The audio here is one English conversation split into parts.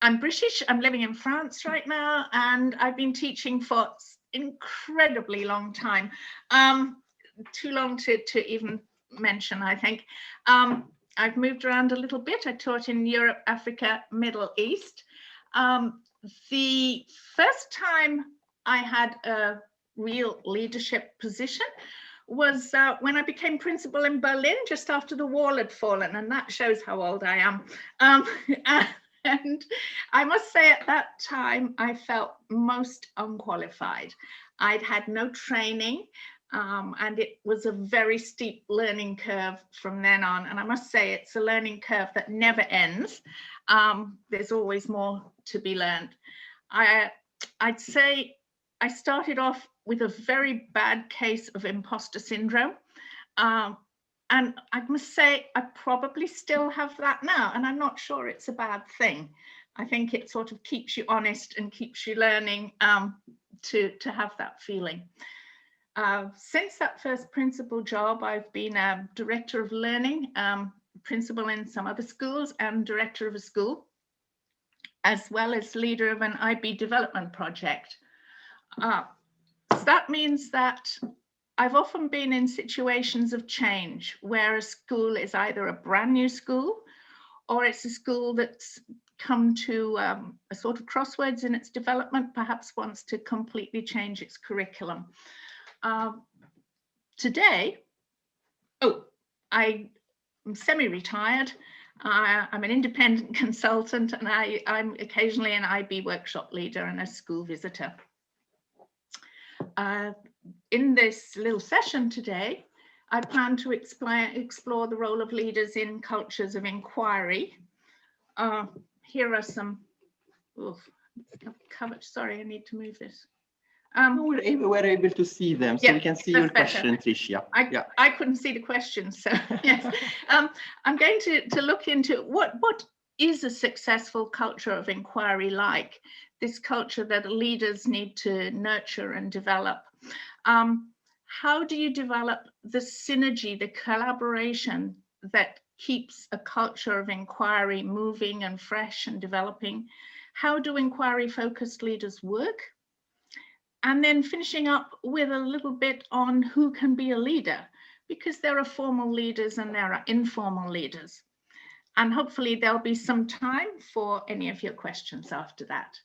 I'm British, I'm living in France right now, and I've been teaching for incredibly long time. Too long to even mention, I think. I've moved around a little bit. I taught in Europe, Africa, Middle East. The first time I had a real leadership position was when I became principal in Berlin, just after the wall had fallen, and that shows how old I am. And I must say at that time, I felt most unqualified. I'd had no training, and it was a very steep learning curve from then on. And I must say, it's a learning curve that never ends. There's always more to be learned. I'd say I started off with a very bad case of imposter syndrome. And I must say, I probably still have that now, and I'm not sure it's a bad thing. I think it sort of keeps you honest and keeps you learning to have that feeling. Since that first principal job, I've been a director of learning, principal in some other schools, and director of a school, as well as leader of an IB development project. So that means that I've often been in situations of change where a school is either a brand new school or it's a school that's come to a sort of crossroads in its development, perhaps wants to completely change its curriculum. Today, I'm semi-retired. I'm an independent consultant, and I'm occasionally an IB workshop leader and a school visitor. In this little session today, I plan to explore the role of leaders in cultures of inquiry. Here are some, covered. Sorry, I need to move this. We're able to see them, so we can see your question, Tricia. I couldn't see the questions, so yes. I'm going to look into what is a successful culture of inquiry like, this culture that leaders need to nurture and develop. How do you develop the synergy, the collaboration that keeps a culture of inquiry moving and fresh and developing? How do inquiry-focused leaders work? And then finishing up with a little bit on who can be a leader, because there are formal leaders and there are informal leaders. And hopefully there'll be some time for any of your questions after that.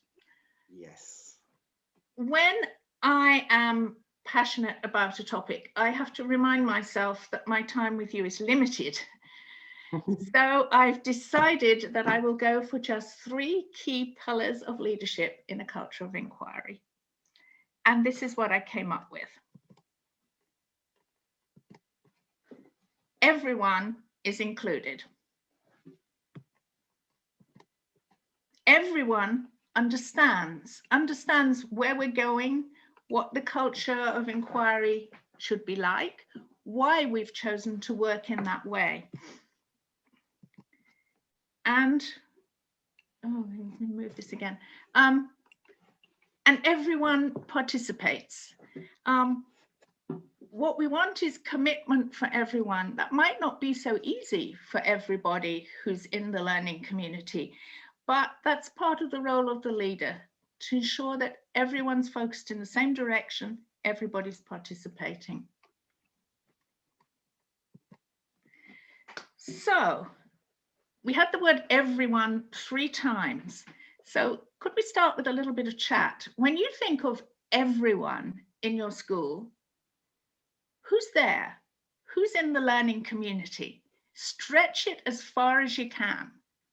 Yes. When I am passionate about a topic, I have to remind myself that my time with you is limited. So I've decided that I will go for just 3 key pillars of leadership in a culture of inquiry. And this is what I came up with. Everyone is included. Everyone understands where we're going, what the culture of inquiry should be like, why we've chosen to work in that way. And, let me move this again. And everyone participates. What we want is commitment for everyone. That might not be so easy for everybody who's in the learning community, but that's part of the role of the leader, to ensure that everyone's focused in the same direction, everybody's participating. So we had the word everyone 3 times. So could we start with a little bit of chat? When you think of everyone in your school, who's there? Who's in the learning community? Stretch it as far as you can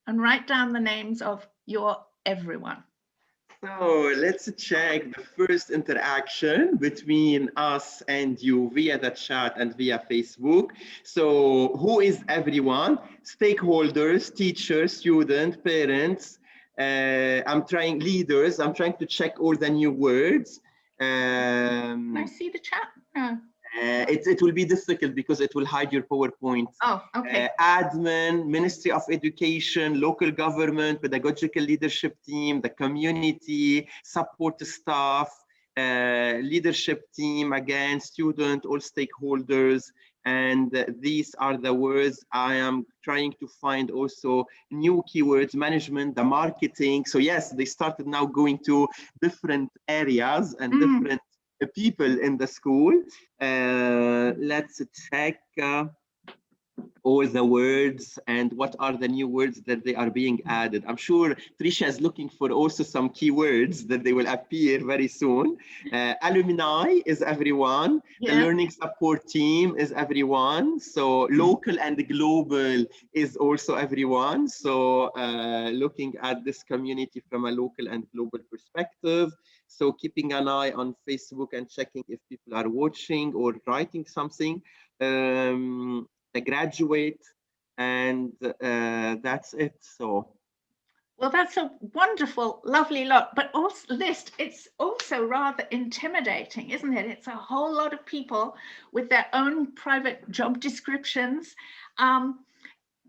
and write down the names of your everyone. So let's check the first interaction between us and you via the chat and via Facebook. So who is everyone? Stakeholders, teachers, students, parents. I'm trying leaders. I'm trying to check all the new words. Can I see the chat? No. It will be difficult because it will hide your PowerPoint. Oh, okay. Admin, Ministry of Education, local government, pedagogical leadership team, the community, support staff, leadership team, again, student, all stakeholders, And these are the words. I am trying to find also new keywords, management, the marketing. So yes, they started now going to different areas and different people in the school. Let's check all the words and what are the new words that they are being added. I'm sure Tricia is looking for also some keywords that they will appear very soon. Alumni is everyone. Yeah. The learning support team is everyone. So local and global is also everyone. So looking at this community from a local and global perspective. So keeping an eye on Facebook and checking if people are watching or writing something. The graduate, and that's it. So well, that's a wonderful, lovely lot, but also list. It's also rather intimidating, isn't it? It's a whole lot of people with their own private job descriptions,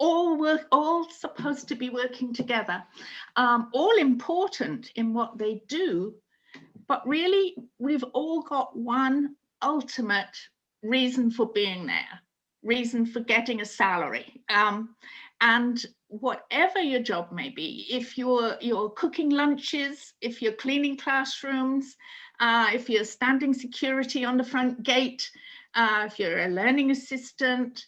all supposed to be working together, all important in what they do, but really we've all got one ultimate reason for being there. Reason for getting a salary, and whatever your job may be, if you're cooking lunches, if you're cleaning classrooms, if you're standing security on the front gate, if you're a learning assistant,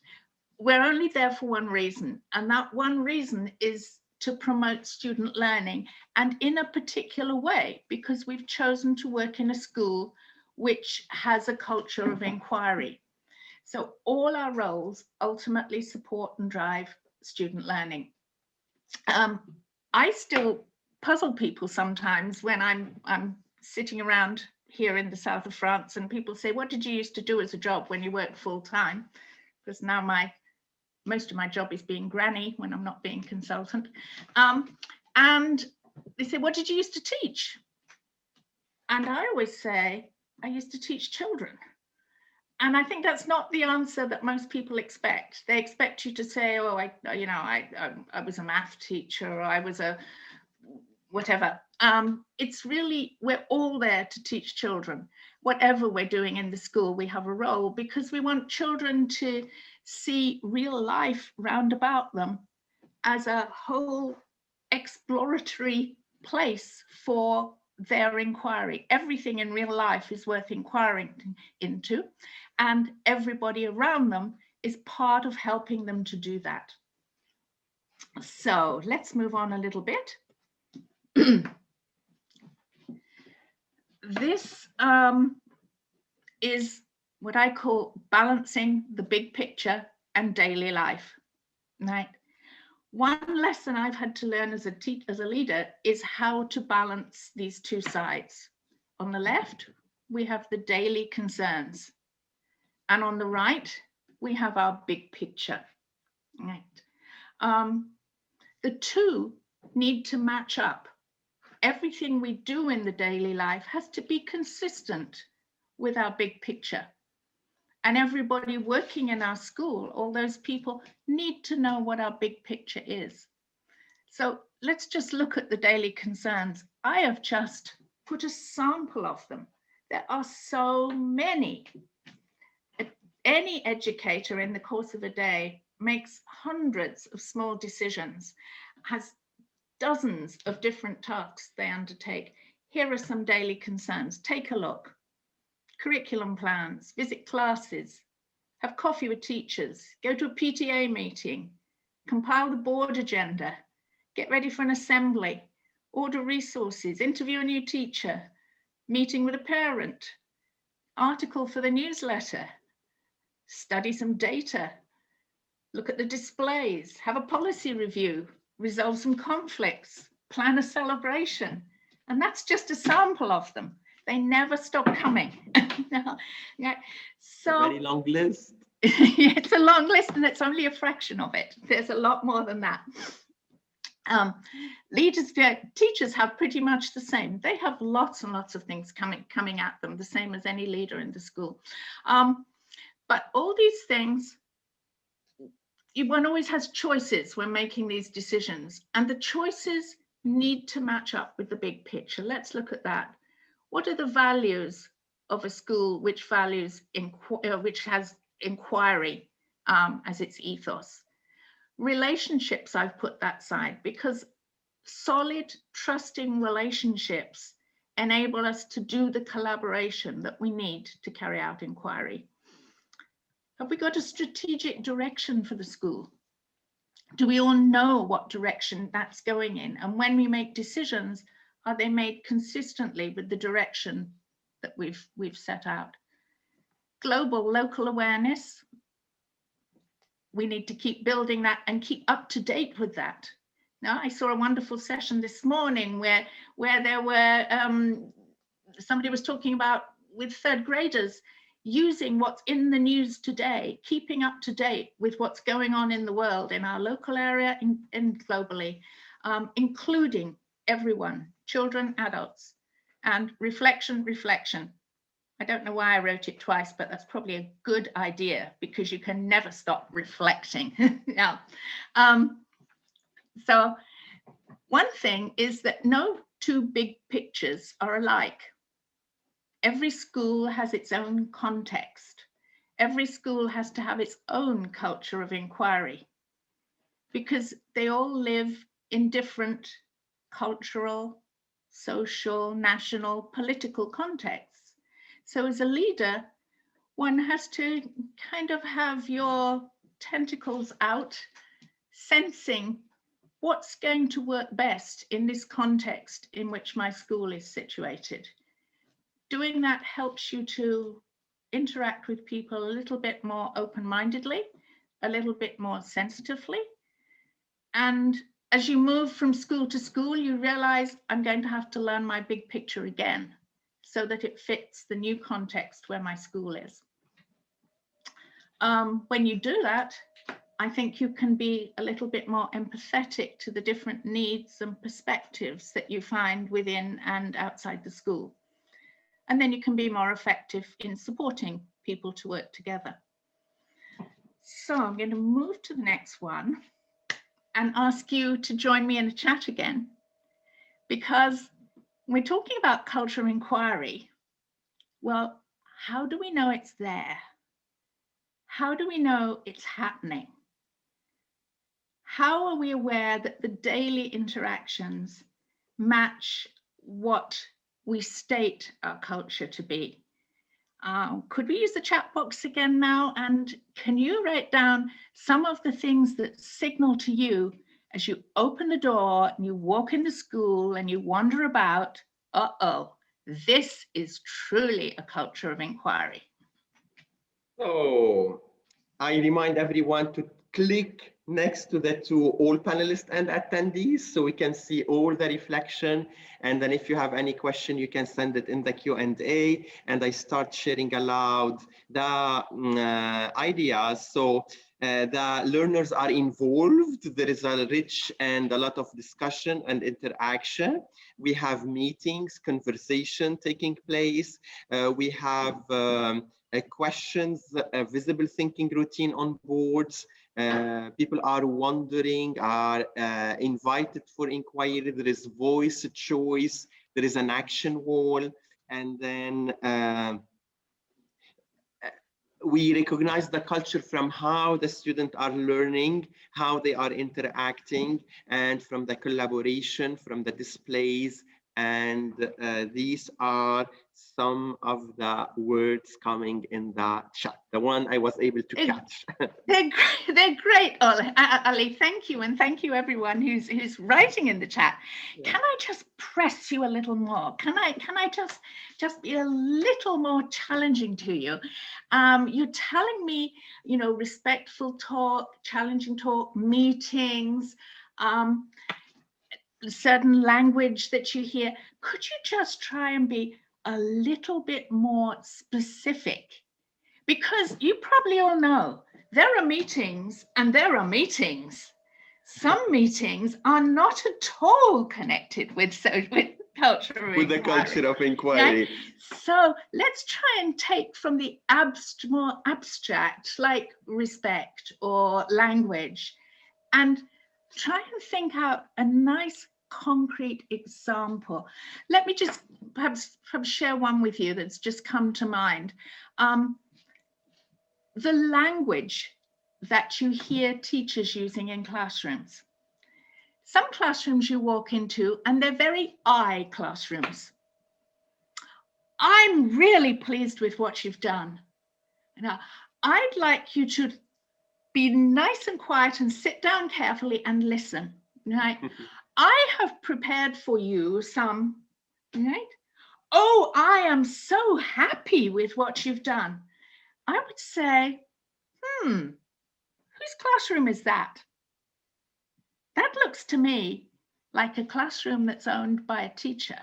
we're only there for one reason, and that one reason is to promote student learning, and in a particular way, because we've chosen to work in a school which has a culture of inquiry. So all our roles ultimately support and drive student learning. I still puzzle people sometimes when I'm sitting around here in the south of France and people say, what did you used to do as a job when you worked full time? Because now most of my job is being granny when I'm not being consultant. And they say, what did you used to teach? And I always say, I used to teach children. And I think that's not the answer that most people expect. They expect you to say, oh, I was a math teacher, or I was a whatever. It's really, we're all there to teach children. Whatever we're doing in the school, we have a role, because we want children to see real life round about them as a whole exploratory place for their inquiry. Everything in real life is worth inquiring into, and everybody around them is part of helping them to do that. So let's move on a little bit. This is what I call balancing the big picture and daily life, right? One lesson I've had to learn as a leader is how to balance these two sides. On the left, we have the daily concerns. And on the right, we have our big picture. Right? The two need to match up. Everything we do in the daily life has to be consistent with our big picture. And everybody working in our school, all those people, need to know what our big picture is. So let's just look at the daily concerns. I have just put a sample of them. There are so many. Any educator in the course of a day makes hundreds of small decisions, has dozens of different tasks they undertake. Here are some daily concerns. Take a look. Curriculum plans, visit classes, have coffee with teachers, go to a PTA meeting, compile the board agenda, get ready for an assembly, order resources, interview a new teacher, meeting with a parent, article for the newsletter, study some data, look at the displays, have a policy review, resolve some conflicts, plan a celebration. And that's just a sample of them. They never stop coming. No. Yeah. So a very long list. It's a long list, and it's only a fraction of it. There's a lot more than that. Teachers have pretty much the same. They have lots and lots of things coming at them, the same as any leader in the school. But all these things, one always has choices when making these decisions, and the choices need to match up with the big picture. Let's look at that. What are the values of a school which has inquiry as its ethos. Relationships, I've put that side because solid, trusting relationships enable us to do the collaboration that we need to carry out inquiry. Have we got a strategic direction for the school? Do we all know what direction that's going in? And when we make decisions, are they made consistently with the direction that we've set out? Global, local awareness. We need to keep building that and keep up to date with that. Now, I saw a wonderful session this morning where there were, somebody was talking about with third graders using what's in the news today, keeping up to date with what's going on in the world, in our local area and globally, including everyone, children, adults, and reflection. I don't know why I wrote it twice, but that's probably a good idea because you can never stop reflecting. Yeah. So one thing is that no two big pictures are alike. Every school has its own context. Every school has to have its own culture of inquiry because they all live in different cultural, social, national, political contexts. So as a leader, one has to kind of have your tentacles out, sensing what's going to work best in this context in which my school is situated. Doing that helps you to interact with people a little bit more open-mindedly, a little bit more sensitively. And as you move from school to school, you realize I'm going to have to learn my big picture again so that it fits the new context where my school is. When you do that, I think you can be a little bit more empathetic to the different needs and perspectives that you find within and outside the school. And then you can be more effective in supporting people to work together. So I'm going to move to the next one and ask you to join me in a chat again, because we're talking about cultural inquiry. Well, how do we know it's there? How do we know it's happening? How are we aware that the daily interactions match what we state our culture to be? Could we use the chat box again now? And can you write down some of the things that signal to you as you open the door and you walk in the school and you wander about, this is truly a culture of inquiry. So I remind everyone to click next to the two all panelists and attendees so we can see all the reflection. And then if you have any question, you can send it in the Q&A and I start sharing aloud the ideas. So the learners are involved. There is a rich and a lot of discussion and interaction. We have meetings, conversation taking place. We have questions, visible thinking routine on boards. People are wondering, are invited for inquiry. There is voice choice. There is an action wall. And then we recognize the culture from how the students are learning, how they are interacting, and from the collaboration, from the displays. And these are some of the words coming in the chat, the one I was able to catch. They're great, Ali. Thank you, and thank you everyone who's writing in the chat. Yeah. Can I just press you a little more? Can I just be a little more challenging to you? You're telling me, you know, respectful talk, challenging talk, meetings, certain language that you hear. Could you just try and be a little bit more specific? Because you probably all know there are meetings and there are meetings. Some meetings are not at all connected with culture of inquiry. With the culture of inquiry. Right? So let's try and take from the more abstract, like respect or language, and try and think out a nice concrete example. Let me just perhaps share one with you that's just come to mind. the language that you hear teachers using in classrooms. Some classrooms you walk into and they're very I classrooms. I'm really pleased with what you've done. Now, I'd like you to be nice and quiet and sit down carefully and listen, right? I have prepared for you some, right? Oh, I am so happy with what you've done. I would say, whose classroom is that? That looks to me like a classroom that's owned by a teacher.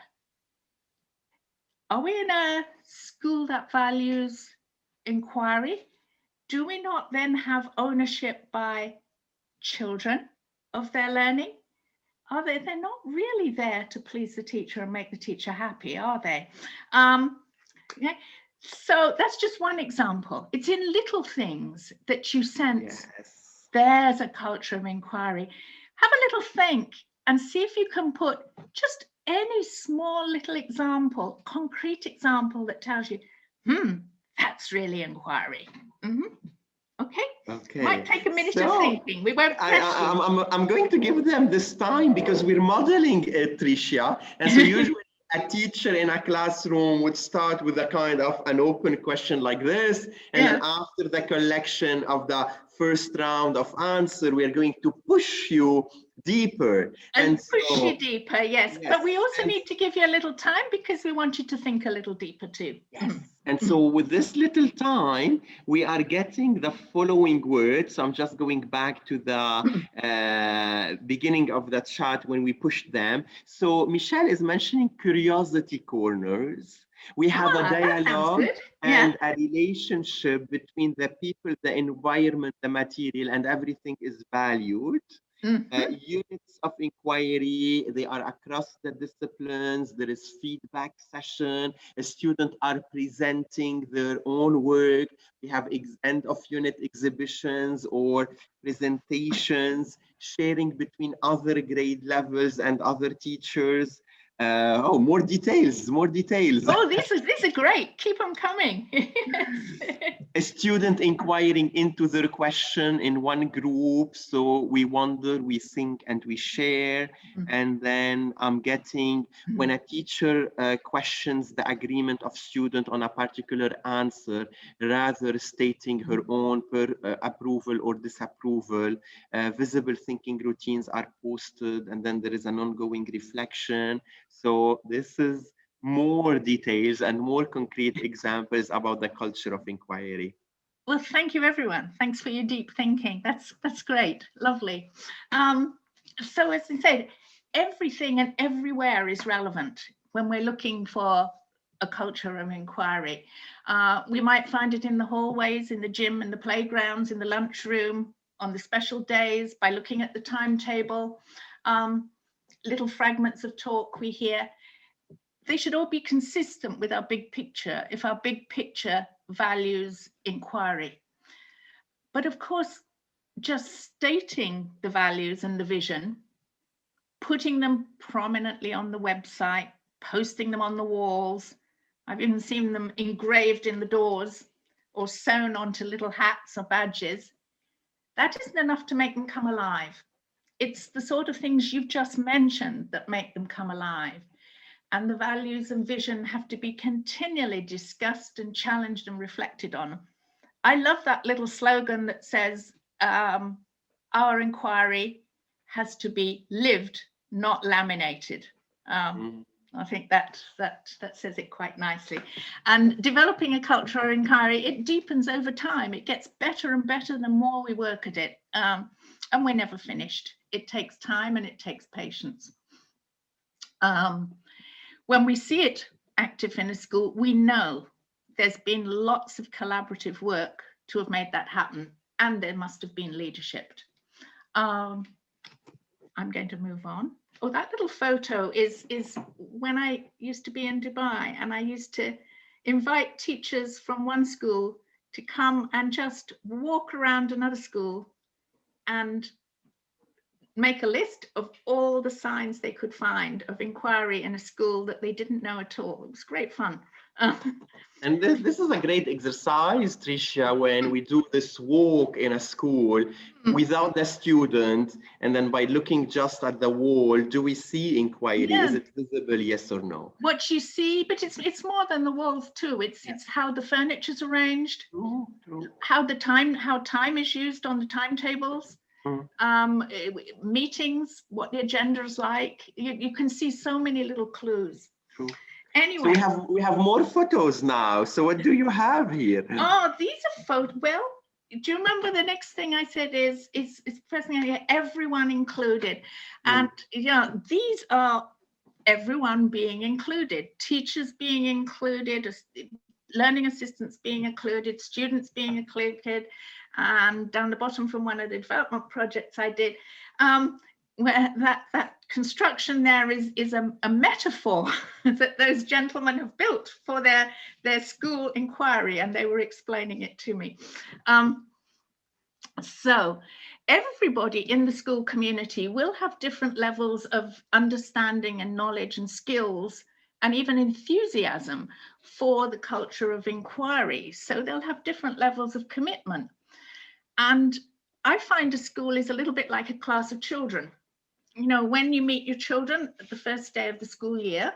Are we in a school that values inquiry? Do we not then have ownership by children of their learning? Are they? They're not really there to please the teacher and make the teacher happy, are they? Yeah. So that's just one example. It's in little things that you sense there's a culture of inquiry. Have a little think and see if you can put just any small little example, concrete example that tells you, that's really inquiry. Okay. Might take a minute of thinking. We won't press you. I'm going to give them this time because we're modeling it, Tricia. And so usually a teacher in a classroom would start with a kind of an open question like this. And then after the collection of the first round of answer, we are going to push you deeper. And push you deeper, yes. But we also need to give you a little time because we want you to think a little deeper too. Yes. And so with this little time, we are getting the following words. So I'm just going back to the beginning of the chat when we pushed them. So Michelle is mentioning curiosity corners. We have a dialogue and a relationship between the people, the environment, the material, and everything is valued. Units of inquiry, they are across the disciplines. There is feedback session. A student are presenting their own work. We have end of unit exhibitions or presentations, sharing between other grade levels and other teachers. More details. Oh, these are great. Keep them coming. A student inquiring into their question in one group. So we wonder, we think, and we share. And then I'm getting when a teacher questions the agreement of student on a particular answer, rather stating her own approval or disapproval. Visible thinking routines are posted, and then there is an ongoing reflection. So this is more details and more concrete examples about the culture of inquiry. Well, thank you, everyone. Thanks for your deep thinking. That's great. Lovely. So as I said, everything and everywhere is relevant when we're looking for a culture of inquiry. We might find it in the hallways, in the gym, in the playgrounds, in the lunchroom, on the special days, by looking at the timetable. Little fragments of talk we hear, they should all be consistent with our big picture if our big picture values inquiry. But of course, just stating the values and the vision, putting them prominently on the website, posting them on the walls, I've even seen them engraved in the doors or sewn onto little hats or badges, that isn't enough to make them come alive. It's the sort of things you've just mentioned that make them come alive. And the values and vision have to be continually discussed and challenged and reflected on. I love that little slogan that says, our inquiry has to be lived, not laminated. I think that says it quite nicely. And developing a culture of inquiry, it deepens over time. It gets better and better the more we work at it. And we're never finished. It takes time and it takes patience. When we see it active in a school, we know there's been lots of collaborative work to have made that happen, and there must have been leadership. I'm going to move on. Oh, that little photo is when I used to be in Dubai, and I used to invite teachers from one school to come and just walk around another school and make a list of all the signs they could find of inquiry in a school that they didn't know at all. It was great fun. And this is a great exercise, Tricia, when we do this walk in a school without the student, and then by looking just at the wall, do we see inquiry? Yeah. Is it visible, yes or no? What you see, but it's more than the walls too. It's how the furniture's arranged, True. how time is used on the timetables, meetings, what the agenda is like. You can see so many little clues. True. Anyway, so we have more photos now. So what do you have here? Oh, these are photos. Well, do you remember the next thing I said is first thing I hear, everyone included, and these are everyone being included, teachers being included, learning assistants being included, students being included, and down the bottom from one of the development projects I did, where that construction there is a metaphor that those gentlemen have built for their school inquiry, and they were explaining it to me. So everybody in the school community will have different levels of understanding and knowledge and skills and even enthusiasm for the culture of inquiry. So they'll have different levels of commitment. And I find a school is a little bit like a class of children. You know, when you meet your children at the first day of the school year,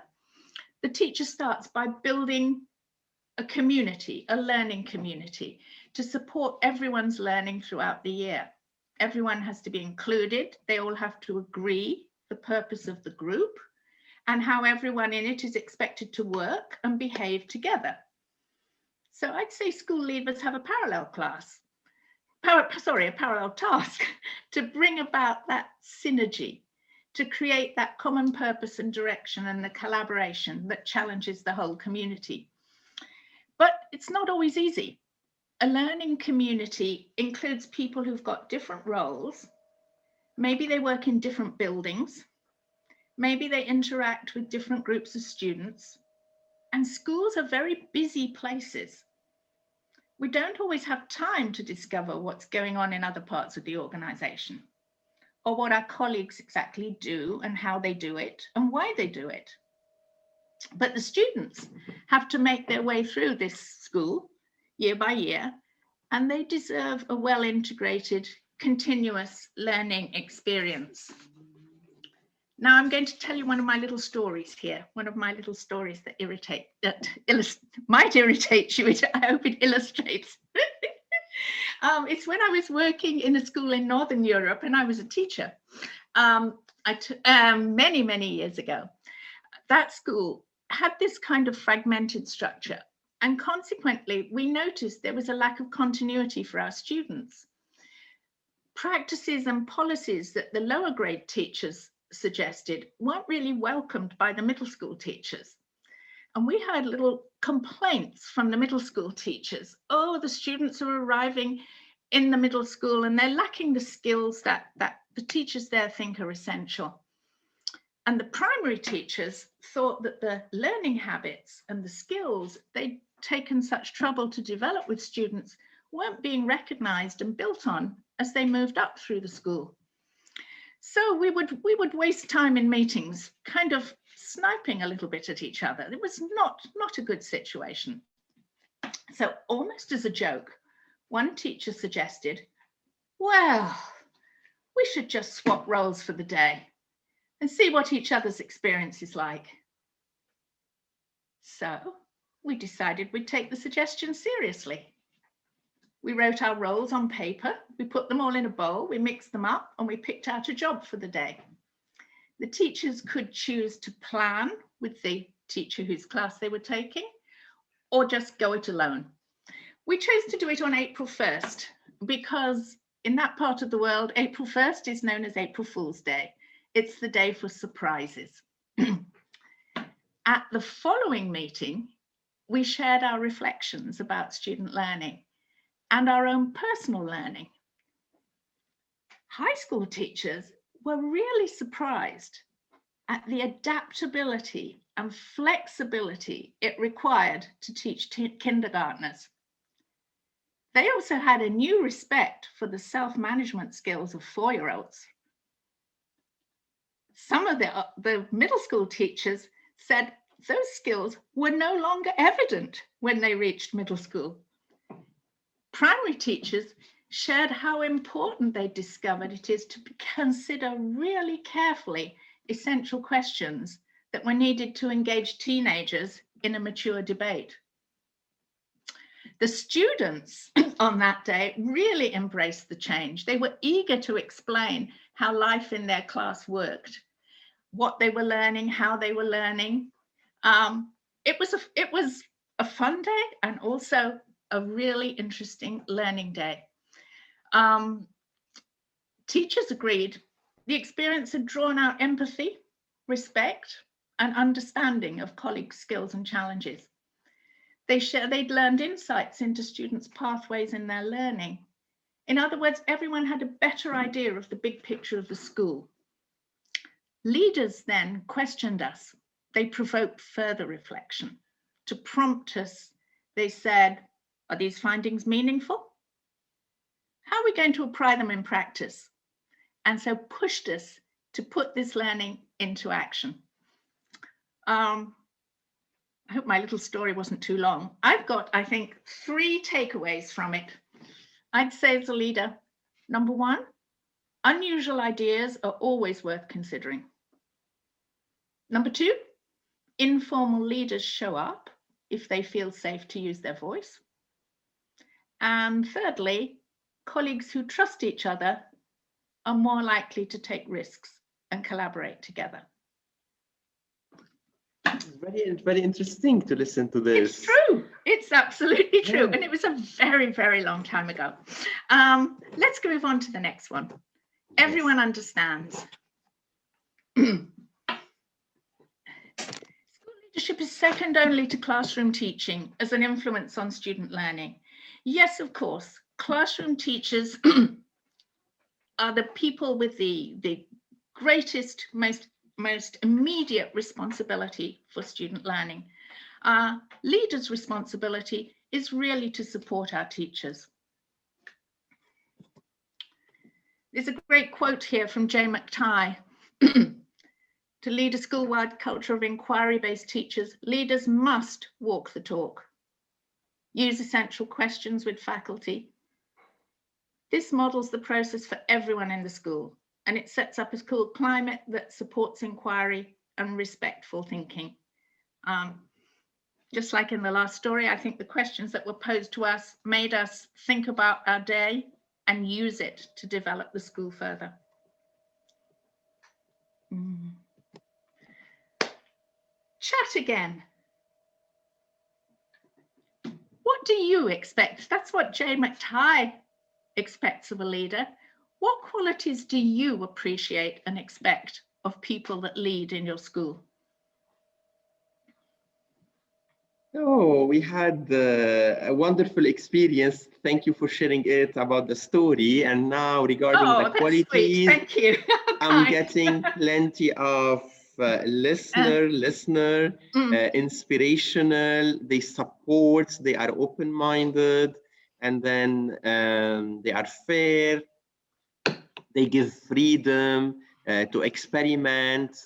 the teacher starts by building a community, a learning community, to support everyone's learning throughout the year. Everyone has to be included. They all have to agree the purpose of the group and how everyone in it is expected to work and behave together. So I'd say school leavers have a parallel class, a parallel task to bring about that synergy, to create that common purpose and direction and the collaboration that challenges the whole community. But it's not always easy. A learning community includes people who've got different roles. Maybe they work in different buildings. Maybe they interact with different groups of students. And schools are very busy places. We don't always have time to discover what's going on in other parts of the organization, or what our colleagues exactly do and how they do it and why they do it. But the students have to make their way through this school year by year, and they deserve a well-integrated, continuous learning experience. Now I'm going to tell you one of my little stories here, one of my little stories that might irritate you. I hope it illustrates. It's when I was working in a school in Northern Europe and I was a teacher many, many years ago. That school had this kind of fragmented structure, and consequently we noticed there was a lack of continuity for our students. Practices and policies that the lower grade teachers suggested weren't really welcomed by the middle school teachers. And we had little complaints from the middle school teachers. Oh, the students are arriving in the middle school and they're lacking the skills that the teachers there think are essential. And the primary teachers thought that the learning habits and the skills they'd taken such trouble to develop with students weren't being recognized and built on as they moved up through the school. So we would waste time in meetings, kind of sniping a little bit at each other. It was not a good situation. So almost as a joke, one teacher suggested, well, we should just swap roles for the day and see what each other's experience is like. So we decided we'd take the suggestion seriously. We wrote our roles on paper, we put them all in a bowl, we mixed them up, and we picked out a job for the day. The teachers could choose to plan with the teacher whose class they were taking, or just go it alone. We chose to do it on April 1st, because in that part of the world, April 1st is known as April Fool's Day. It's the day for surprises. At the following meeting, we shared our reflections about student learning and our own personal learning. High school teachers were really surprised at the adaptability and flexibility it required to teach kindergartners. They also had a new respect for the self-management skills of 4-year-olds. Some of the middle school teachers said, those skills were no longer evident when they reached middle school. Primary teachers shared how important they discovered it is to consider really carefully essential questions that were needed to engage teenagers in a mature debate. The students on that day really embraced the change. They were eager to explain how life in their class worked, what they were learning, how they were learning. It was a fun day and also a really interesting learning day. Teachers agreed the experience had drawn out empathy, respect, and understanding of colleagues' skills and challenges. They'd learned insights into students' pathways in their learning. In other words, everyone had a better idea of the big picture of the school. Leaders then questioned us. They provoked further reflection. To prompt us, they said, are these findings meaningful? How are we going to apply them in practice? And so pushed us to put this learning into action. I hope my little story wasn't too long. I've got, I think, 3 takeaways from it. I'd say as a leader, number 1, unusual ideas are always worth considering. Number 2, informal leaders show up if they feel safe to use their voice. And thirdly, colleagues who trust each other are more likely to take risks and collaborate together. Very, very interesting to listen to this. It's true. It's absolutely true. Yeah. And it was a very, very long time ago. Let's move on to the next one. Everyone understands. School leadership is second only to classroom teaching as an influence on student learning. Yes, of course, classroom teachers are the people with the greatest, most immediate responsibility for student learning. Leaders' responsibility is really to support our teachers. There's a great quote here from Jay McTighe. To lead a school-wide culture of inquiry-based teachers, leaders must walk the talk, use essential questions with faculty. This models the process for everyone in the school, and it sets up a school climate that supports inquiry and respectful thinking. Just like in the last story, I think the questions that were posed to us made us think about our day and use it to develop the school further. Chat again. What do you expect? That's what Jay McTighe expects of a leader. What qualities do you appreciate and expect of people that lead in your school? Oh, we had a wonderful experience. Thank you for sharing it about the story. And now regarding the qualities, sweet. Thank you. I'm getting plenty of listener, inspirational, they support, they are open-minded, and then they are fair, they give freedom to experiment,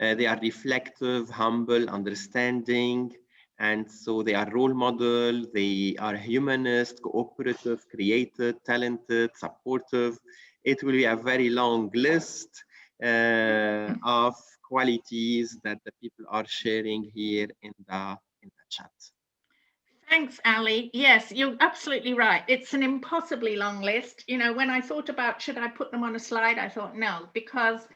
they are reflective, humble, understanding, and so they are role model, they are humanist, cooperative, creative, talented, supportive. It will be a very long list of qualities that the people are sharing here in the chat. Thanks, Ali. Yes, you're absolutely right. It's an impossibly long list. You know, when I thought about should I put them on a slide, I thought no, because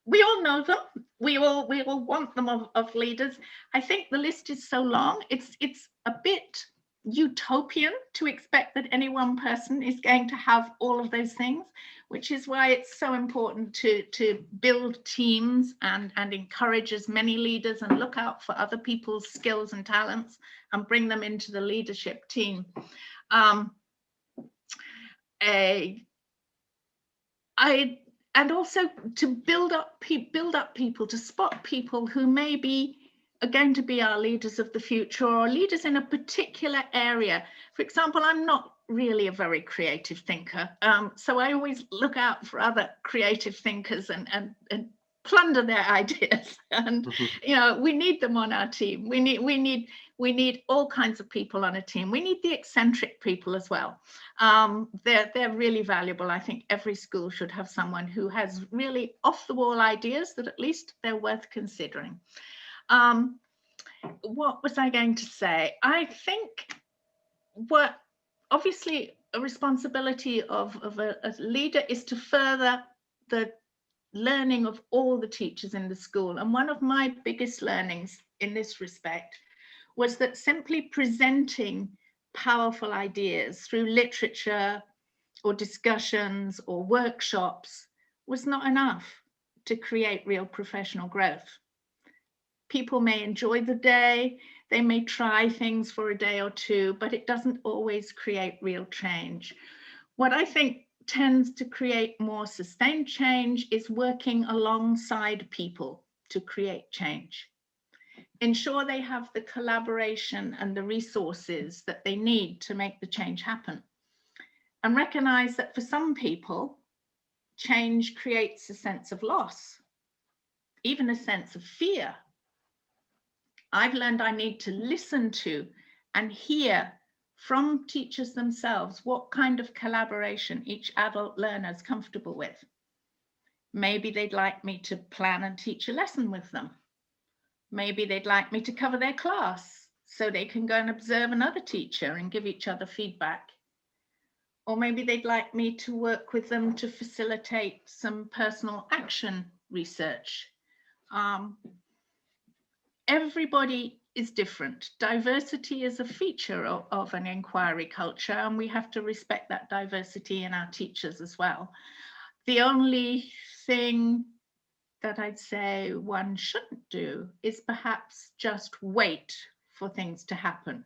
we all know them. We all want them of leaders. I think the list is so long. It's a bit utopian to expect that any one person is going to have all of those things, which is why it's so important to build teams and encourage as many leaders and look out for other people's skills and talents and bring them into the leadership team. And also to build up people, to spot people who maybe are going to be our leaders of the future or leaders in a particular area. For example, I'm not really a very creative thinker, so I always look out for other creative thinkers and plunder their ideas. And you know, we need them on our team. We need all kinds of people on a team. We need the eccentric people as well. They're really valuable. I think every school should have someone who has really off-the-wall ideas that at least they're worth considering. What was I going to say? I think what obviously a responsibility of a leader is to further the learning of all the teachers in the school. And one of my biggest learnings in this respect was that simply presenting powerful ideas through literature or discussions or workshops was not enough to create real professional growth. People may enjoy the day, they may try things for a day or two, but it doesn't always create real change. What I think tends to create more sustained change is working alongside people to create change. Ensure they have the collaboration and the resources that they need to make the change happen. And recognize that for some people, change creates a sense of loss, even a sense of fear. I've learned I need to listen to and hear from teachers themselves what kind of collaboration each adult learner is comfortable with. Maybe they'd like me to plan and teach a lesson with them. Maybe they'd like me to cover their class so they can go and observe another teacher and give each other feedback. Or maybe they'd like me to work with them to facilitate some personal action research. Everybody is different. Diversity is a feature of an inquiry culture, and we have to respect that diversity in our teachers as well. The only thing that I'd say one shouldn't do is perhaps just wait for things to happen,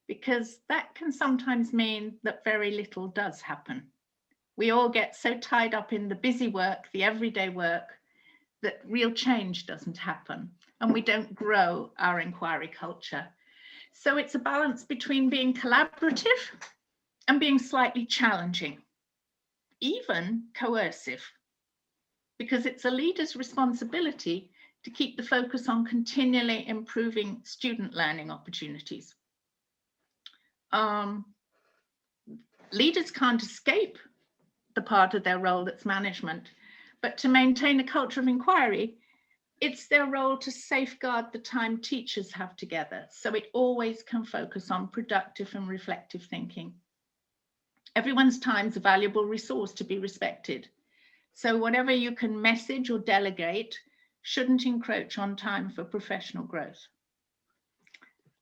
because that can sometimes mean that very little does happen. We all get so tied up in the busy work, the everyday work, that real change doesn't happen, and we don't grow our inquiry culture. So it's a balance between being collaborative and being slightly challenging, even coercive, because it's a leader's responsibility to keep the focus on continually improving student learning opportunities. Leaders can't escape the part of their role that's management, but to maintain a culture of inquiry, it's their role to safeguard the time teachers have together, so it always can focus on productive and reflective thinking. Everyone's time is a valuable resource to be respected. So whatever you can message or delegate shouldn't encroach on time for professional growth.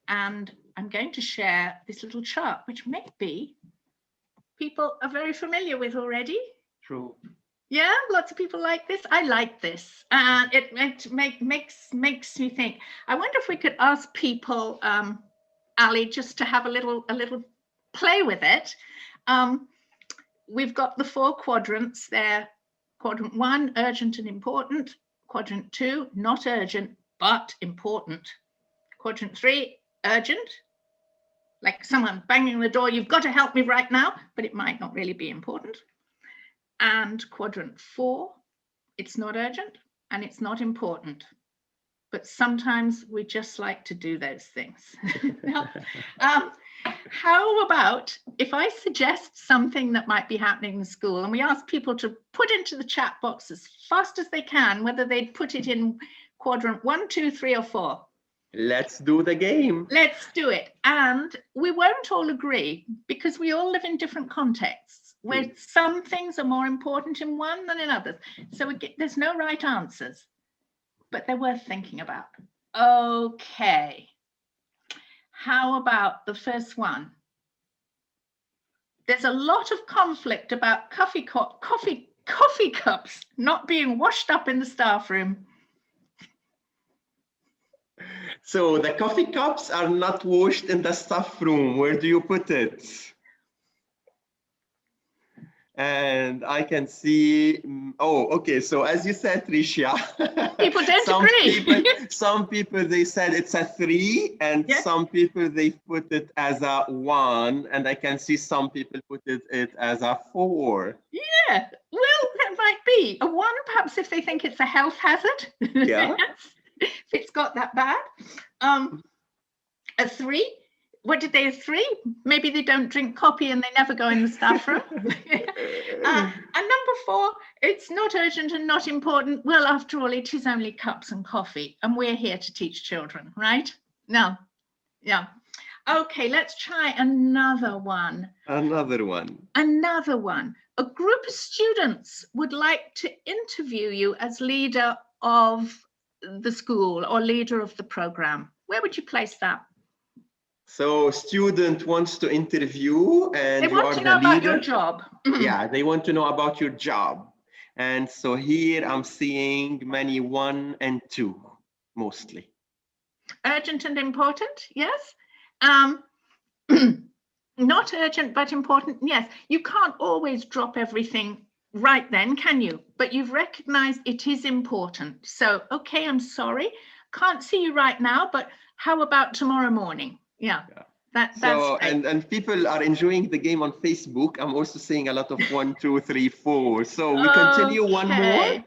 And I'm going to share this little chart, which maybe people are very familiar with already. True. Yeah, lots of people like this. I like this. It makes me think. I wonder if we could ask people, Ali, just to have a little play with it. We've got the 4 quadrants there. Quadrant 1, urgent and important. Quadrant 2, not urgent, but important. Quadrant 3, urgent. Like someone banging the door, you've got to help me right now, but it might not really be important. And quadrant 4, it's not urgent and it's not important, but sometimes we just like to do those things. Now, how about if I suggest something that might be happening in school and we ask people to put into the chat box as fast as they can, whether they'd put it in quadrant 1, 2, 3, or 4. Let's do the game. Let's do it. And we won't all agree because we all live in different contexts where some things are more important in one than in others. So there's no right answers, but they're worth thinking about. Okay. How about the first one? There's a lot of conflict about coffee cups not being washed up in the staff room. So the coffee cups are not washed in the staff room. Where do you put it? And I can see, oh, okay. So as you said, Tricia, People don't agree. Some people, they said it's a 3, and Yes. some people, they put it as a 1, and I can see some people put it as a 4. Yeah, well, that might be a 1, perhaps if they think it's a health hazard. Yeah. If it's got that bad. A 3. What did they, a 3? Maybe they don't drink coffee and they never go in the staff room. And number 4, it's not urgent and not important. Well, after all, it is only cups and coffee, and we're here to teach children, right? No, yeah. Okay, let's try another one. Another one. Another one. A group of students would like to interview you as leader of the school or leader of the program. Where would you place that? So student wants to interview and they want to know about your job. Yeah, they want to know about your job. And so here I'm seeing many 1 and 2, mostly. Urgent and important, yes. Not urgent, but important, yes. You can't always drop everything right then, can you? But you've recognized it is important. So, okay, I'm sorry. Can't see you right now, but how about tomorrow morning? Yeah. That's so and people are enjoying the game on Facebook. I'm also seeing a lot of 1, 2, 3, 4. So we continue one more.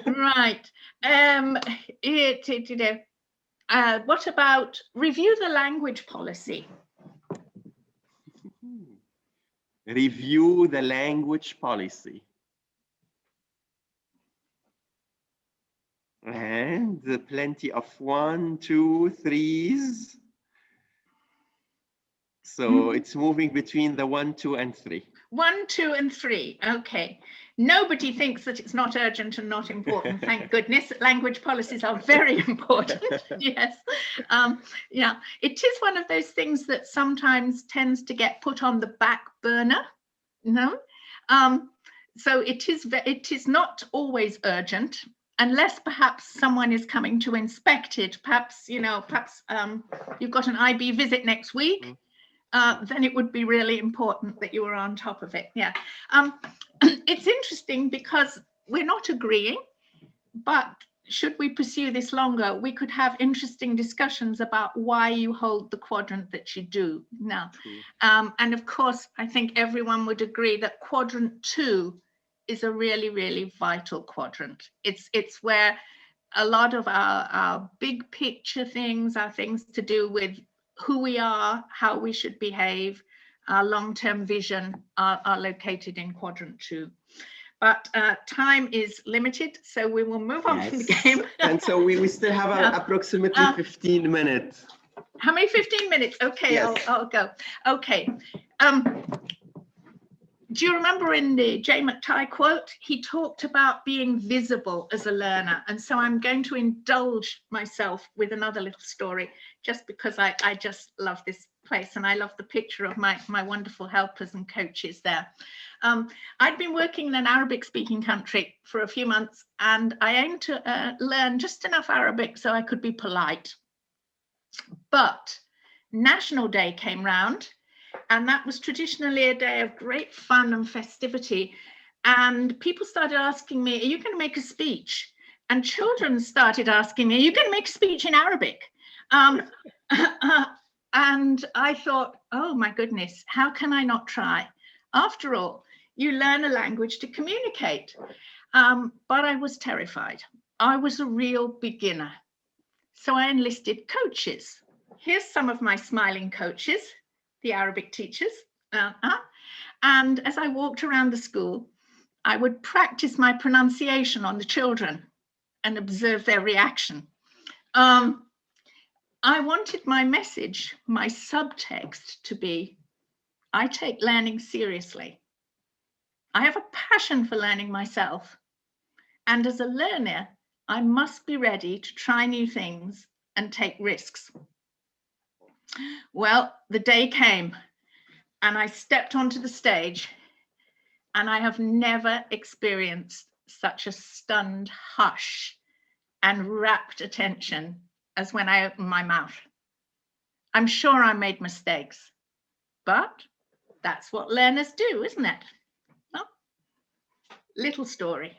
Right. What about review the language policy? Review the language policy. And plenty of 1, 2, 3s. So it's moving between the 1, 2, and 3. 1, 2, and 3. Okay. Nobody thinks that it's not urgent and not important. Thank goodness. Language policies are very important. Yes. Yeah. It is one of those things that sometimes tends to get put on the back burner. No. So it is not always urgent, unless perhaps someone is coming to inspect it. Perhaps you've got an IB visit next week. Then it would be really important that you were on top of it. Yeah. It's interesting because we're not agreeing, but should we pursue this longer, we could have interesting discussions about why you hold the quadrant that you do now. And of course, I think everyone would agree that quadrant 2 is a really, really vital quadrant. It's where a lot of our big picture things are things to do with who we are, how we should behave, our long-term vision are located in quadrant 2. But time is limited, so we will move on from the game. And so we still have approximately 15 minutes. How many? 15 minutes? Okay, yes. I'll go. Okay. Do you remember in the J. McTighe quote, he talked about being visible as a learner. And so I'm going to indulge myself with another little story, just because I just love this place and I love the picture of my wonderful helpers and coaches there. I'd been working in an Arabic speaking country for a few months, and I aimed to learn just enough Arabic so I could be polite. But National Day came round, and that was traditionally a day of great fun and festivity. And people started asking me, are you going to make a speech? And children started asking me, are you going to make a speech in Arabic? And I thought, oh my goodness, how can I not try? After all, you learn a language to communicate. But I was terrified. I was a real beginner. So I enlisted coaches. Here's some of my smiling coaches, the Arabic teachers. And as I walked around the school, I would practice my pronunciation on the children and observe their reaction. I wanted my message, my subtext to be, I take learning seriously. I have a passion for learning myself. And as a learner, I must be ready to try new things and take risks. Well, the day came and I stepped onto the stage, and I have never experienced such a stunned hush and rapt attention as when I opened my mouth. I'm sure I made mistakes, but that's what learners do, isn't it? Well, little story.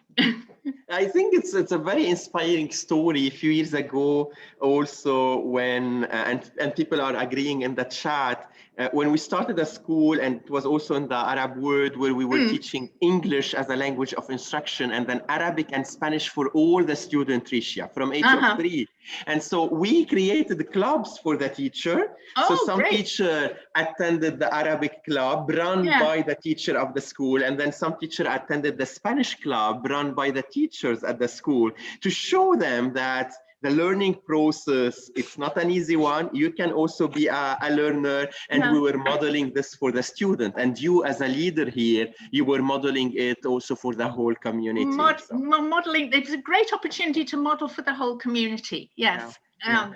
I think it's a very inspiring story. A few years ago, also when and people are agreeing in the chat, when we started a school, and it was also in the Arab world, where we were teaching English as a language of instruction, and then Arabic and Spanish for all the students, Tricia, from age of 3. And so we created clubs for the teacher. So some teacher attended the Arabic club run by the teacher of the school, and then some teacher attended the Spanish club run by the teachers at the school, to show them that the learning process, it's not an easy one. You can also be a learner, and we were modeling this for the student. And you as a leader here, you were modeling it also for the whole community. Modeling, it's a great opportunity to model for the whole community, yes.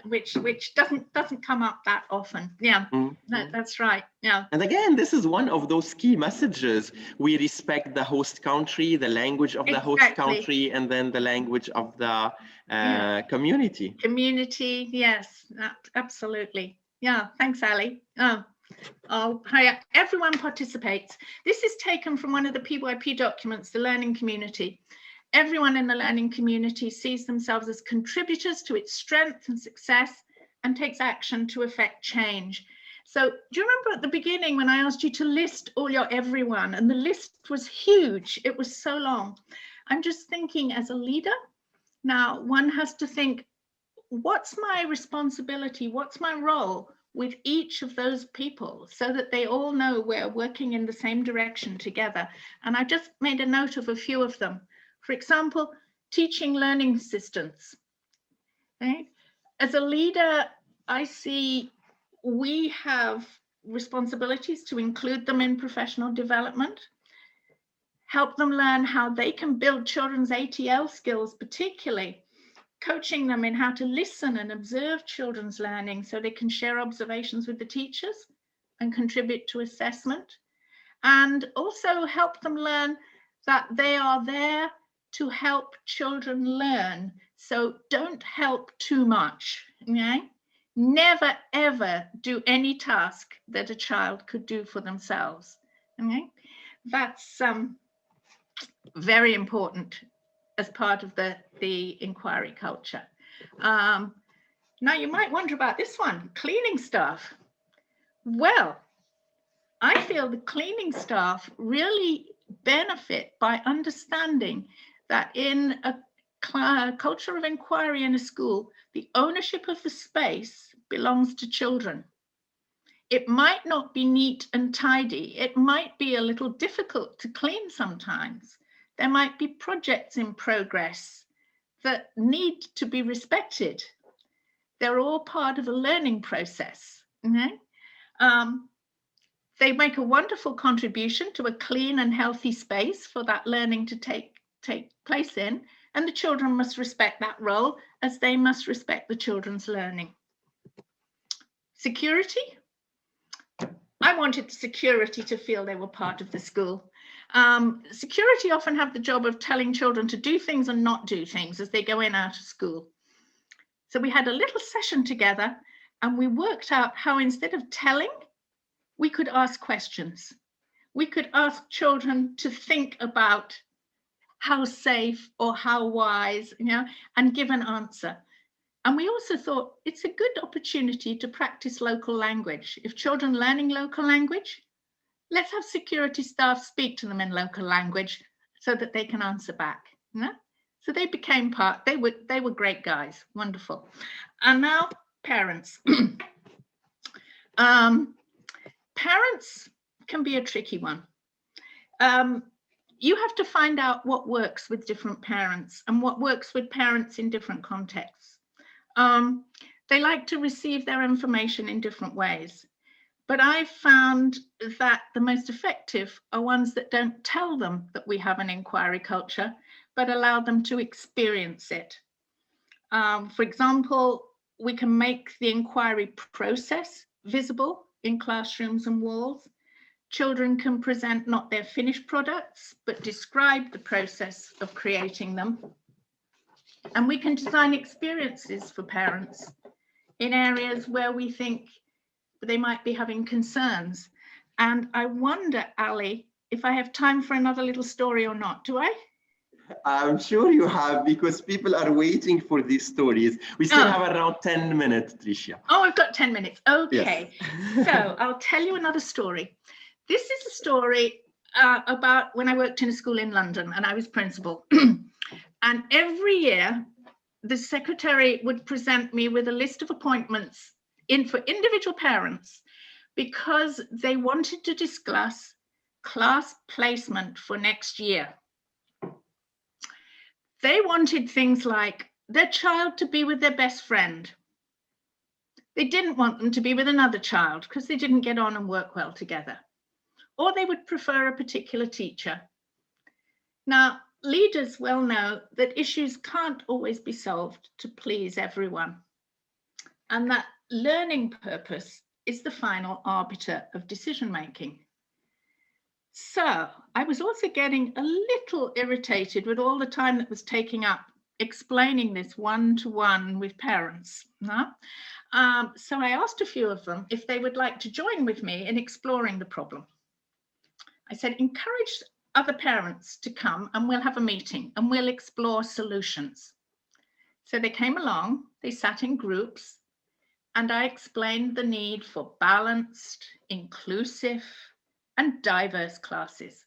Which doesn't come up that often. That's right. And again, this is one of those key messages. We respect the host country, the language of the host country, and then the language of the community. Yes, absolutely. Thanks, Ali. Everyone participates. This is taken from one of the PYP documents, the learning community. Everyone in the learning community sees themselves as contributors to its strength and success, and takes action to effect change. So do you remember at the beginning when I asked you to list all your everyone, and the list was huge, it was so long. I'm just thinking, as a leader, now one has to think, what's my responsibility, what's my role with each of those people, so that they all know we're working in the same direction together. And I just made a note of a few of them. For example, teaching learning assistants. Okay? As a leader, I see we have responsibilities to include them in professional development, help them learn how they can build children's ATL skills, particularly coaching them in how to listen and observe children's learning so they can share observations with the teachers and contribute to assessment, and also help them learn that they are there to help children learn. So don't help too much. Okay? Never, ever do any task that a child could do for themselves. Okay? That's very important as part of the inquiry culture. Now you might wonder about this one, cleaning staff. Well, I feel the cleaning staff really benefit by understanding that in a culture of inquiry in a school, the ownership of the space belongs to children. It might not be neat and tidy. It might be a little difficult to clean sometimes. There might be projects in progress that need to be respected. They're all part of a learning process. Okay? They make a wonderful contribution to a clean and healthy space for that learning to take place in, and the children must respect that role, as they must respect the children's learning. Security. I wanted security to feel they were part of the school. Security often have the job of telling children to do things and not do things as they go in out of school. So we had a little session together, and we worked out how, instead of telling, we could ask questions. We could ask children to think about how safe or how wise, and give an answer. And we also thought it's a good opportunity to practice local language. If children learning local language, let's have security staff speak to them in local language so that they can answer back. So they became part, they were great guys, wonderful. And now parents. Parents can be a tricky one. You have to find out what works with different parents and what works with parents in different contexts. They like to receive their information in different ways, but I've found that the most effective are ones that don't tell them that we have an inquiry culture, but allow them to experience it. For example, we can make the inquiry process visible in classrooms and walls. Children can present not their finished products, but describe the process of creating them. And we can design experiences for parents in areas where we think they might be having concerns. And I wonder, Ali, if I have time for another little story or not. Do I? I'm sure you have, because people are waiting for these stories. We still have around 10 minutes, Tricia. Oh, I've got 10 minutes. Okay. Yes. So I'll tell you another story. This is a story about when I worked in a school in London and I was principal. And every year, the secretary would present me with a list of appointments for individual parents because they wanted to discuss class placement for next year. They wanted things like their child to be with their best friend. They didn't want them to be with another child because they didn't get on and work well together. Or they would prefer a particular teacher. Now, leaders well know that issues can't always be solved to please everyone, and that learning purpose is the final arbiter of decision making. So I was also getting a little irritated with all the time that was taking up explaining this one-to-one with parents. So I asked a few of them if they would like to join with me in exploring the problem. I said, encourage other parents to come and we'll have a meeting and we'll explore solutions. So they came along, they sat in groups, and I explained the need for balanced, inclusive, and diverse classes.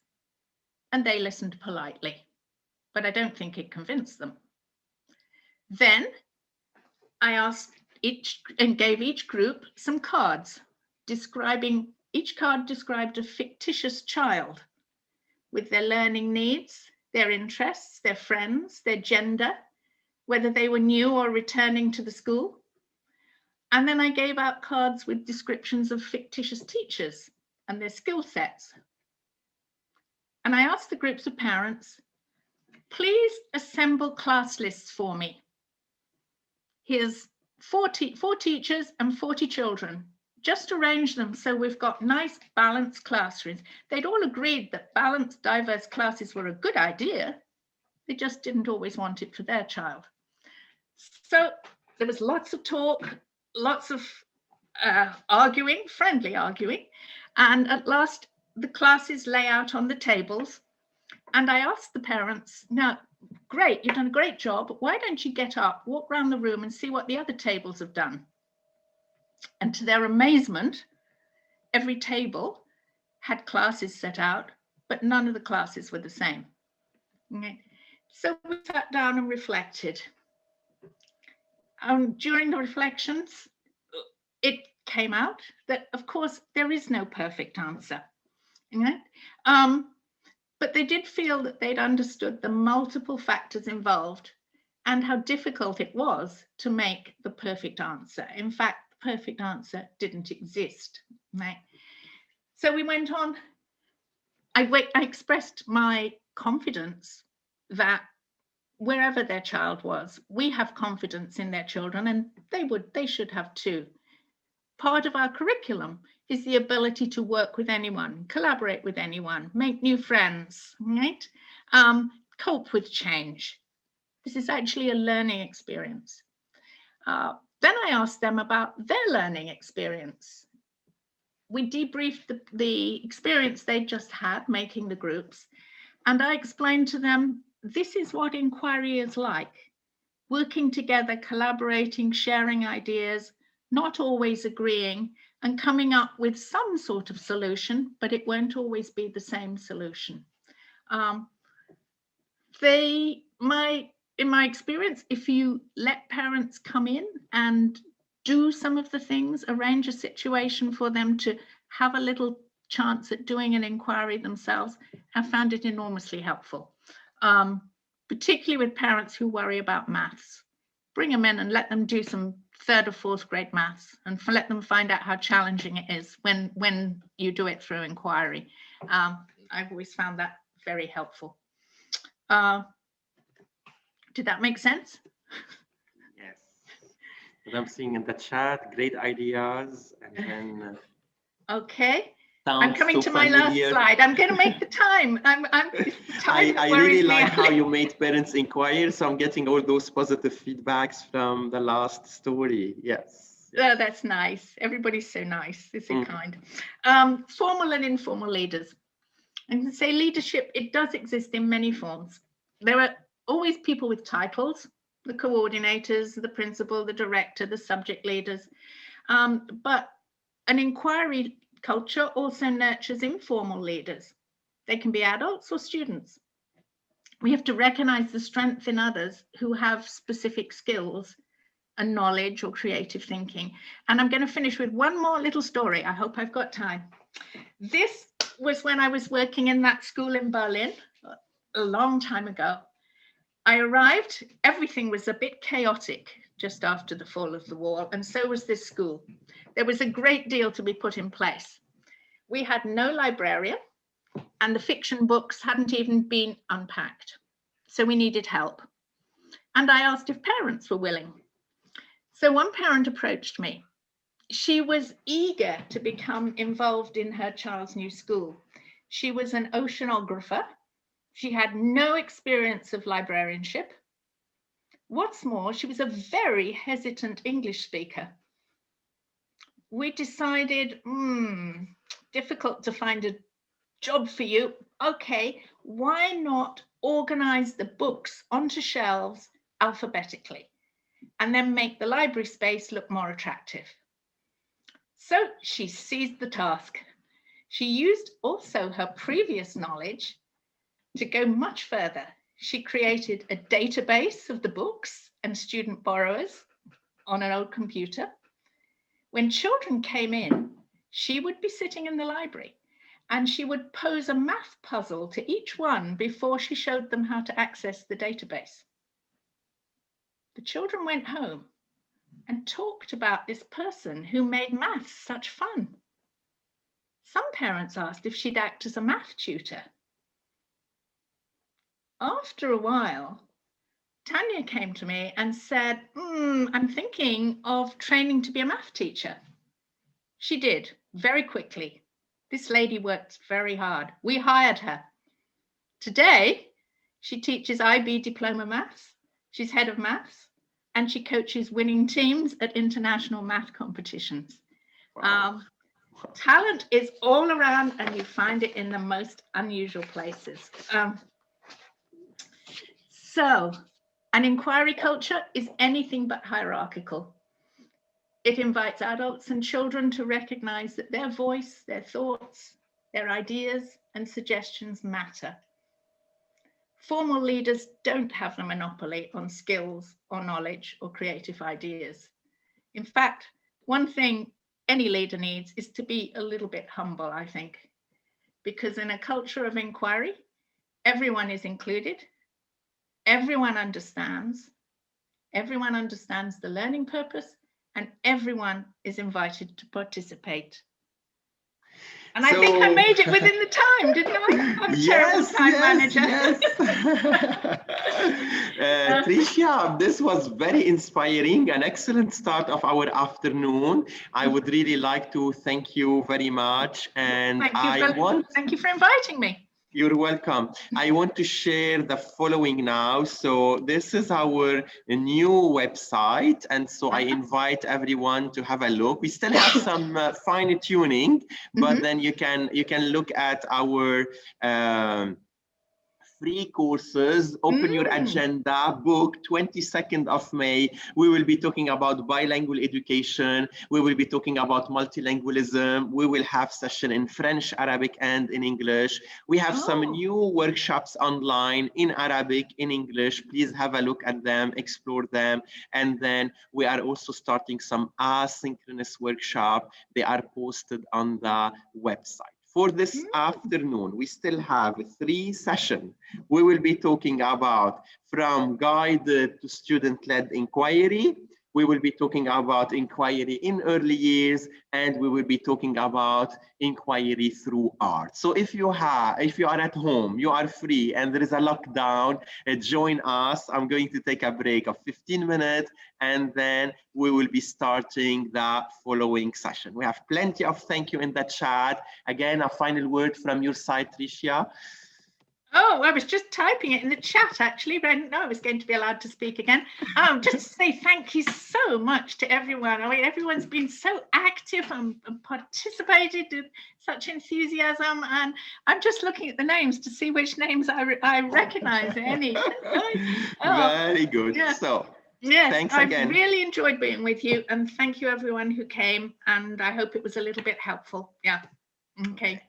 And they listened politely, but I don't think it convinced them. Then I asked gave each group some cards each card described a fictitious child with their learning needs, their interests, their friends, their gender, whether they were new or returning to the school. And then I gave out cards with descriptions of fictitious teachers and their skill sets. And I asked the groups of parents, please assemble class lists for me. Here's 4 teachers and 40 children. Just arrange them so we've got nice balanced classrooms. They'd all agreed that balanced, diverse classes were a good idea. They just didn't always want it for their child. So there was lots of talk, lots of arguing, friendly arguing. And at last, the classes lay out on the tables. And I asked the parents, now, great, you've done a great job. Why don't you get up, walk around the room and see what the other tables have done? And to their amazement, every table had classes set out, but none of the classes were the same. Okay. So we sat down and reflected. During the reflections, it came out that, of course, there is no perfect answer. Okay? But they did feel that they'd understood the multiple factors involved and how difficult it was to make the perfect answer. In fact, the perfect answer didn't exist. Right? So we went on. I expressed my confidence that wherever their child was, we have confidence in their children, and they should have too. Part of our curriculum is the ability to work with anyone, collaborate with anyone, make new friends, right? Cope with change. This is actually a learning experience. Then I asked them about their learning experience. We debriefed the experience they just had making the groups, and I explained to them, this is what inquiry is like. Working together, collaborating, sharing ideas, not always agreeing, and coming up with some sort of solution, but it won't always be the same solution. In my experience, if you let parents come in and do some of the things, arrange a situation for them to have a little chance at doing an inquiry themselves, I found it enormously helpful, particularly with parents who worry about maths. Bring them in and let them do some 3rd or 4th grade maths and let them find out how challenging it is when you do it through inquiry. I've always found that very helpful. Did that make sense? Yes. What I'm seeing in the chat, great ideas. And then okay. I'm coming to my last slide. I'm going to make the time. I really like how you made parents inquire. So I'm getting all those positive feedbacks from the last story. Yes. Oh, that's nice. Everybody's so nice. They're so kind. Formal and informal leaders. And to say leadership, it does exist in many forms. There are always people with titles, the coordinators, the principal, the director, the subject leaders. But an inquiry culture also nurtures informal leaders. They can be adults or students. We have to recognize the strength in others who have specific skills and knowledge or creative thinking. And I'm going to finish with one more little story. I hope I've got time. This was when I was working in that school in Berlin a long time ago. I arrived, everything was a bit chaotic just after the fall of the wall, and so was this school. There was a great deal to be put in place. We had no librarian, and the fiction books hadn't even been unpacked. So we needed help. And I asked if parents were willing. So one parent approached me. She was eager to become involved in her child's new school. She was an oceanographer. She had no experience of librarianship. What's more, she was a very hesitant English speaker. We decided, difficult to find a job for you. Okay, why not organize the books onto shelves alphabetically and then make the library space look more attractive? So she seized the task. She used also her previous knowledge to go much further. She created a database of the books and student borrowers on an old computer. When children came in, she would be sitting in the library and she would pose a math puzzle to each one before she showed them how to access the database. The children went home and talked about this person who made maths such fun. Some parents asked if she'd act as a math tutor. After a while, Tanya came to me and said, I'm thinking of training to be a math teacher. She did, very quickly. This lady worked very hard. We hired her. Today, she teaches IB diploma maths. She's head of maths, and she coaches winning teams at international math competitions. Wow. Talent is all around, and you find it in the most unusual places. So, an inquiry culture is anything but hierarchical. It invites adults and children to recognize that their voice, their thoughts, their ideas and suggestions matter. Formal leaders don't have the monopoly on skills or knowledge or creative ideas. In fact, one thing any leader needs is to be a little bit humble, I think, because in a culture of inquiry, everyone is included, everyone understands the learning purpose, and everyone is invited to participate. And I think I made it within the time, didn't I? I'm a terrible time manager. Yes. Tricia, this was very inspiring, an excellent start of our afternoon. I would really like to thank you very much. And thank you for inviting me. You're welcome. I want to share the following now. So this is our new website. And so I invite everyone to have a look. We still have some fine tuning, but then you can look at our free courses. Open your agenda, book 22nd of May. We will be talking about bilingual education. We will be talking about multilingualism. We will have session in French, Arabic, and in English. We have some new workshops online in Arabic, in English. Please have a look at them, explore them. And then we are also starting some asynchronous workshop. They are posted on the website. For this afternoon, we still have 3 sessions. We will be talking about from guided to student-led inquiry. We will be talking about inquiry in early years, and we will be talking about inquiry through art. So if you are at home, you are free, and there is a lockdown, join us. I'm going to take a break of 15 minutes, and then we will be starting the following session. We have plenty of thank you in the chat. Again, a final word from your side, Tricia. Oh, I was just typing it in the chat, actually, but I didn't know I was going to be allowed to speak again. Just to say thank you so much to everyone. I mean, everyone's been so active and participated with such enthusiasm. And I'm just looking at the names to see which names I recognize any. Very good. Yeah. So, yes, thanks I've again. really enjoyed being with you. And thank you, everyone who came. And I hope it was a little bit helpful. Yeah. Okay.